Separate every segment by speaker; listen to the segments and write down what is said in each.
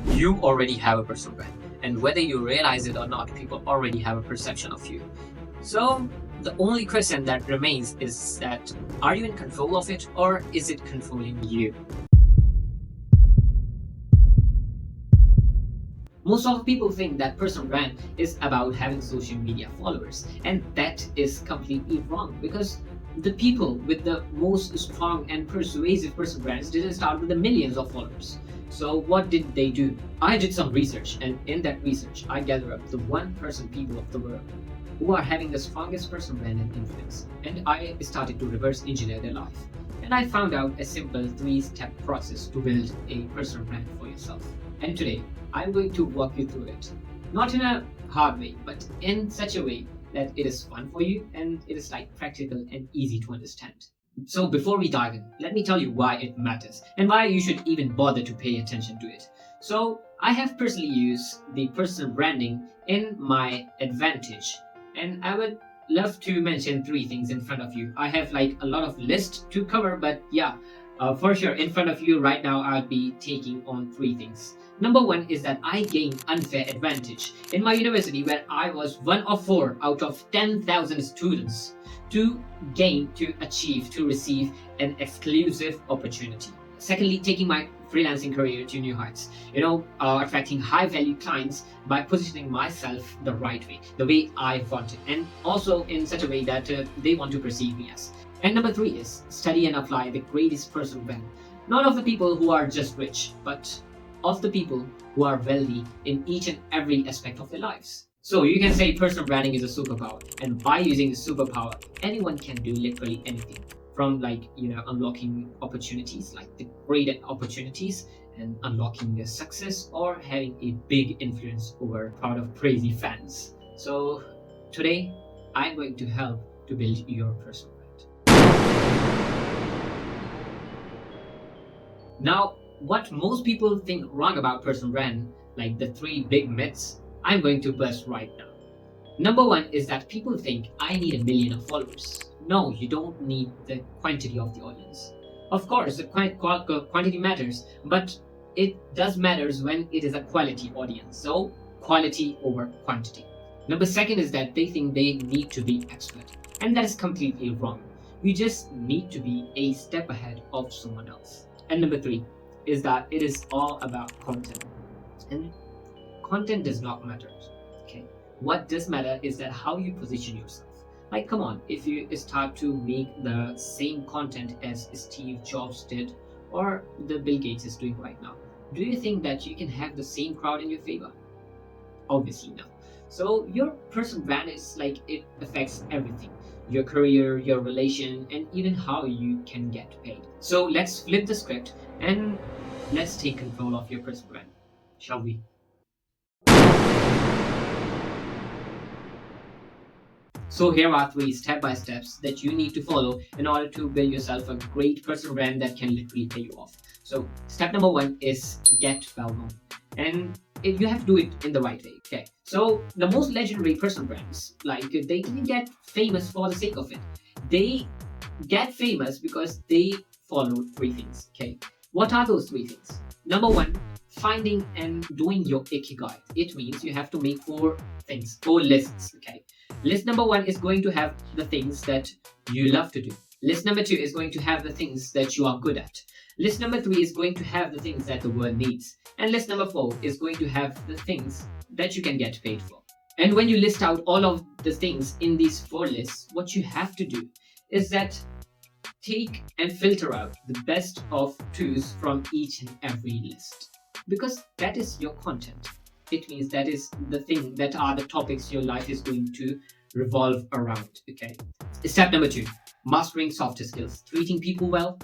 Speaker 1: You already have a personal brand, and whether you realize it or not, people already have a perception of you. So the only question that remains is that are you in control of it, or is it controlling you? Most of the people think that personal brand is about having social media followers, and that is completely wrong because the people with the most strong and persuasive personal brands didn't start with the millions of followers. So what did they do? I did some research, and in that research, I gathered up the 1% people of the world who are having the strongest personal brand and influence, and I started to reverse engineer their life. And I found out a simple 3-step process to build a personal brand for yourself. And today, I'm going to walk you through it. Not in a hard way, but in such a way that it is fun for you and it is like practical and easy to understand. So before we dive in, let me tell you why it matters and why you should even bother to pay attention to it. So I have personally used the personal branding in my advantage, and I would love to mention 3 things in front of you. I have like a lot of list to cover, but yeah, for sure, in front of you right now, I'll be taking on 3 things. Number 1 is that I gained unfair advantage in my university, where I was one of 4 out of 10,000 students to achieve, to receive an exclusive opportunity. Secondly, taking my freelancing career to new heights. Attracting high value clients by positioning myself the right way, the way I want it, and also in such a way that they want to perceive me as. And number 3 is study and apply the greatest personal brand, not of the people who are just rich, but of the people who are wealthy in each and every aspect of their lives. So you can say personal branding is a superpower, and by using the superpower, anyone can do literally anything. From unlocking opportunities, like the great opportunities, and unlocking their success, or having a big influence over a crowd of crazy fans. So today, I'm going to help to build your personal brand. Now, what most people think wrong about personal brand, like the 3 big myths, I'm going to bust right now. Number 1 is that people think I need a million of followers. No, you don't need the quantity of the audience. Of course, the quantity matters, but it does matters when it is a quality audience. So, quality over quantity. Number 2 is that they think they need to be expert, and that is completely wrong. You just need to be a step ahead of someone else. And number 3 is that it is all about content, and content does not matter. Okay, what does matter is that how you position yourself. Like, come on, if you start to make the same content as Steve Jobs did, or the Bill Gates is doing right now, do you think that you can have the same crowd in your favor? Obviously no. So your personal brand is like, it affects everything: your career, your relation, and even how you can get paid. So let's flip the script and let's take control of your personal brand, shall we? So here are 3 step-by-steps that you need to follow in order to build yourself a great personal brand that can literally pay you off. So step number 1 is get well known, and you have to do it in the right way. Okay. So the most legendary personal brands, like, they didn't get famous for the sake of it. They get famous because they follow 3 things. Okay. What are those 3 things? Number 1, finding and doing your ikigai. It means you have to make 4 things, 4 lists. Okay. List number 1 is going to have the things that you love to do. List number 2 is going to have the things that you are good at. List number 3 is going to have the things that the world needs. And list number 4 is going to have the things that you can get paid for. And when you list out all of the things in these 4 lists, what you have to do is that take and filter out the best of 2s from each and every list. Because that is your content. It means that is the thing, that are the topics your life is going to revolve around. Okay. Step number 2, mastering soft skills, treating people well,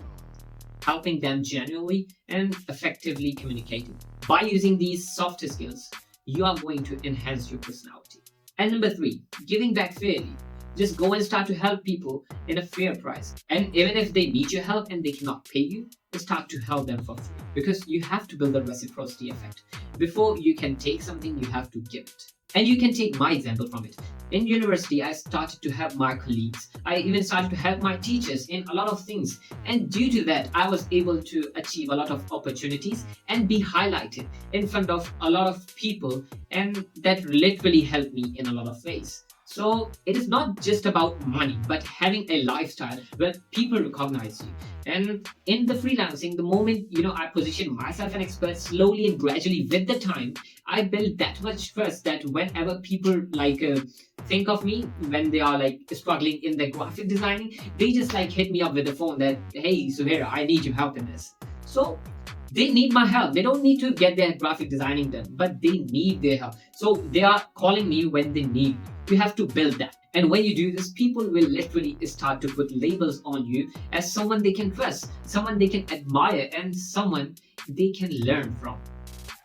Speaker 1: helping them genuinely, and effectively communicating. By using these soft skills, you are going to enhance your personality. And number 3, giving back fairly. Just go and start to help people in a fair price. And even if they need your help and they cannot pay you, start to help them for free. Because you have to build a reciprocity effect. Before you can take something, you have to give it. And you can take my example from it. In university, I started to help my colleagues. I even started to help my teachers in a lot of things. And due to that, I was able to achieve a lot of opportunities and be highlighted in front of a lot of people. And that literally helped me in a lot of ways. So it is not just about money, but having a lifestyle where people recognize you. And in the freelancing, the moment I position myself an expert slowly and gradually with the time, I built that much trust that whenever people think of me when they are like struggling in their graphic designing, they just like hit me up with the phone that, hey, Suhaira, I need your help in this. So they need my help. They don't need to get their graphic designing done, but they need their help. So they are calling me when they need me. You have to build that. And when you do this, people will literally start to put labels on you as someone they can trust, someone they can admire, and someone they can learn from,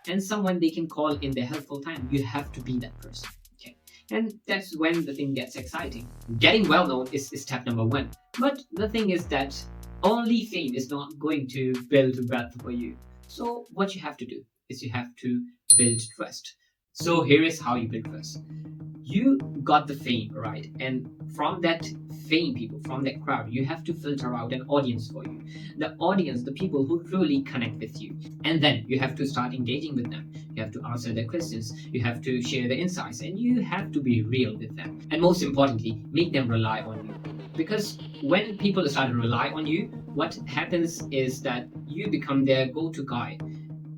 Speaker 1: and someone they can call in their helpful time. You have to be that person. Okay. And that's when the thing gets exciting. Getting well known is step number one. But the thing is that only fame is not going to build wealth for you. So what you have to do is you have to build trust. So here is how you build trust. You got the fame, right? And from that fame, people, from that crowd, you have to filter out an audience for you. The audience, the people who truly connect with you. And then you have to start engaging with them. You have to answer their questions. You have to share the insights, and you have to be real with them. And most importantly, make them rely on you. Because when people start to rely on you, what happens is that you become their go-to guy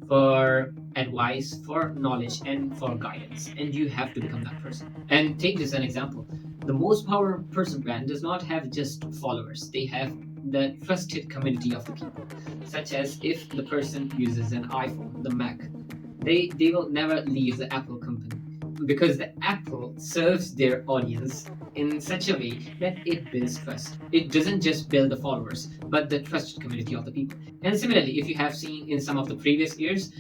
Speaker 1: for advice, for knowledge, and for guidance. And you have to become that person. And take this as an example. The most powerful person brand does not have just followers, they have the trusted community of the people. Such as if the person uses an iPhone, the Mac, they will never leave the Apple company because the Apple serves their audience in such a way that it builds trust. It doesn't just build the followers, but the trusted community of the people. And similarly, if you have seen in some of the previous years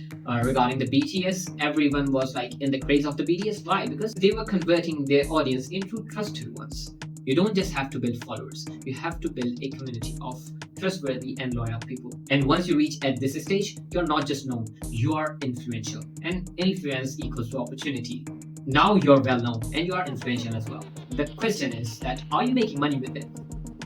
Speaker 1: regarding the BTS, everyone was like in the craze of the BTS. Why? Because they were converting their audience into trusted ones. You don't just have to build followers, you have to build a community of trustworthy and loyal people. And once you reach at this stage, you're not just known, you are influential. And influence equals to opportunity. Now you're well known and you are influential as well. The question is that are you making money with it?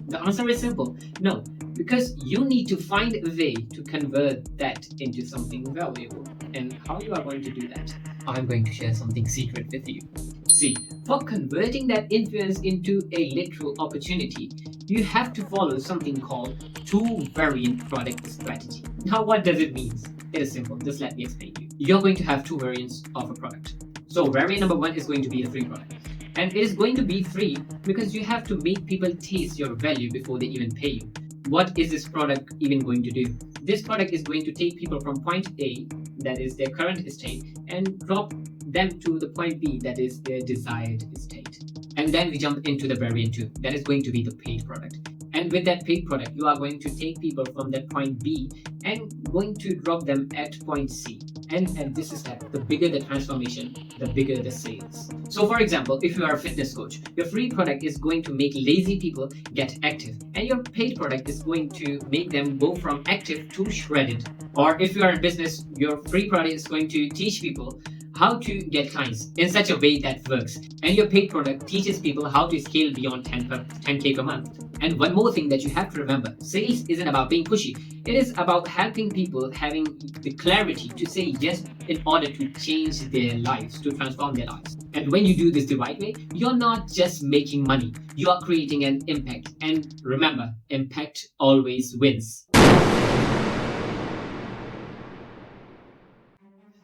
Speaker 1: The answer is simple, no, because you need to find a way to convert that into something valuable. And how you are going to do that? I'm going to share something secret with you. See, for converting that influence into a literal opportunity, you have to follow something called two variant product strategy. Now, what does it mean? It is simple, just let me explain to you. You're going to have two variants of a product. So variant number one is going to be the free product. And it is going to be free because you have to make people taste your value before they even pay you. What is this product even going to do? This product is going to take people from point A, that is their current state, and drop them to the point B, that is their desired state. And then we jump into the variant 2, that is going to be the paid product. And with that paid product, you are going to take people from that point B and going to drop them at point C. And at this step, the bigger the transformation, the bigger the sales. So for example, if you are a fitness coach, your free product is going to make lazy people get active, and your paid product is going to make them go from active to shredded. Or if you are in business, your free product is going to teach people how to get clients in such a way that works. And your paid product teaches people how to scale beyond 10K per month. And one more thing that you have to remember, sales isn't about being pushy. It is about helping people having the clarity to say yes in order to change their lives, to transform their lives. And when you do this the right way, you're not just making money, you are creating an impact. And remember, impact always wins.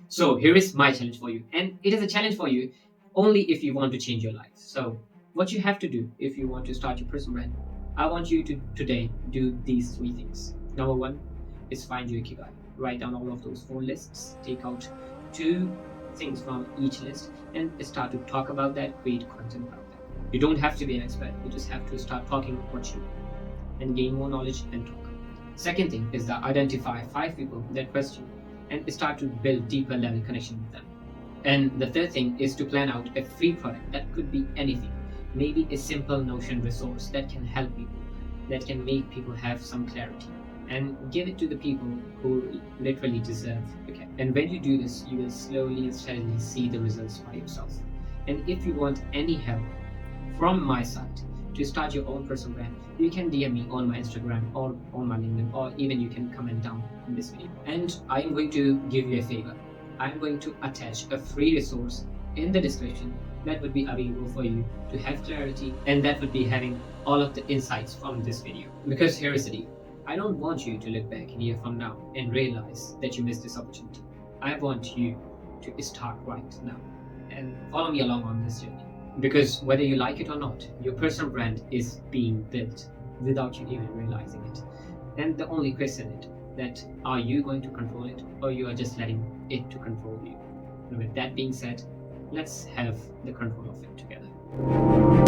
Speaker 1: So here is my challenge for you, and it is a challenge for you only if you want to change your life. So what you have to do if you want to start your personal brand, I want you to today do these three things. Number one is find your ikigai. Write down all of those 4 lists, take out 2 things from each list, and start to talk about that, create content about that. You don't have to be an expert, you just have to start talking what you know and gain more knowledge and talk. Second thing is that identify 5 people that trust you and start to build deeper level connection with them. And the third thing is to plan out a free product that could be anything. Maybe a simple Notion resource that can help people, that can make people have some clarity, and give it to the people who literally deserve. Okay. And when you do this, you will slowly and steadily see the results by yourself. And if you want any help from my side to start your own personal brand, you can DM me on my Instagram or on my LinkedIn, or even you can comment down in this video. And I'm going to give you a favor. I'm going to attach a free resource in the description that would be available for you to have clarity, and that would be having all of the insights from this video. Because here is the deal. I don't want you to look back a year from now and realize that you missed this opportunity. I want you to start right now and follow me along on this journey. Because whether you like it or not, your personal brand is being built without you even realizing it. And the only question is that are you going to control it, or you are just letting it to control you? And with that being said, let's have the control of it together.